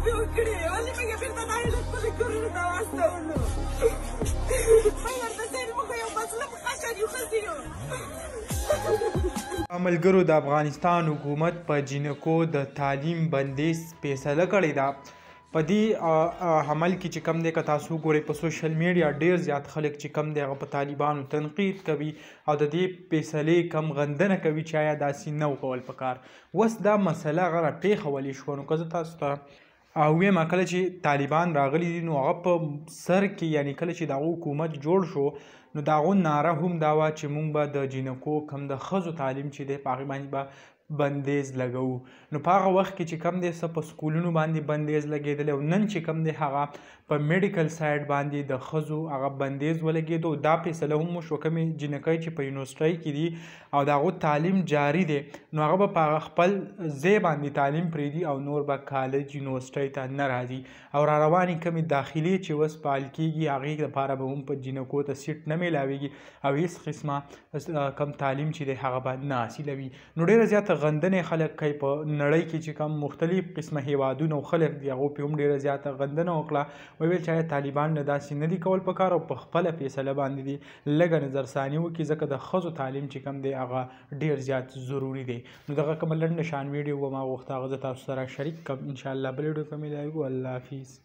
مې وکړې ولې موږ یې بېرته نایله خپلې کورونو ته واستولو موږ ورپسې موږ یو مظلوم خشن یو ښځې یو ملګرو د افغانستان حکومت په جینکو د تعلیم بندیز فیصله کړې ده. په دې عمل کې چې کم دی که تاسو وګورئ په سوشل میډیا ډېر زیات خلک چې کم دی هغه په طالبانو تنقید کوي او د دې فیصلې کم غندنه کوي چې آیا داسې نه و کول پکار. اوس دا مسله هغه راپېښولې شوه نو که زه تاسو ته ویم کله چې طالبان راغلي دي نو هغه په سر کې یعنې کله چې د هغه حکومت جوړ شو نو د هغو ناره هم دا وه چې موږ به د جینکو کم د ښځو تعلیم چې دی په هغې باندې به بندیز لګوو. نو په هغه وخت کې چې کم دی څه په سکولونو باندې بندیز لګېدلی او نن چې کم دی هغه په میډیکل سایډ باندې د ښځو هغه بندیز ولګېدو. دا فیصله هم وشوه کومې جینکۍ چې په یونیورسټۍ کې دي او د هغو تعلیم جاري دی نو هغه به په خپل ځای باندې تعلیم پرېږدي او نور به کالج یونیورسټۍ ته نه راځي او را روانې کومې داخلي چې اوس فعال کېږي هغې دپاره به هم په جینکو ته سیټ نه میلاویږي او هېڅ قسمه کم تعلیم چې دی هغه به نه حاصلوي. نو ډېره زیاته غندنې خلک کوي په نړۍ کې چې کم مختلف قسمه هیوادونه او خلک دي هغو پرې هم ډېره زیاته غندنه وکړه ویل چې طالبان نه داسې نه دي کول پکار او په خپله فیصله باندې دي لږه نظرثاني وکړي ځکه د ښځو تعلیم چې کم دی هغه ډېر زیات ضروري دی. نو دغه کومه لنډه شان ویډیو به ما غوښته هغه زه تاسو سره شریک کړم. انشاءالله بل ویډیو کې ملاویږو. الله حافظ.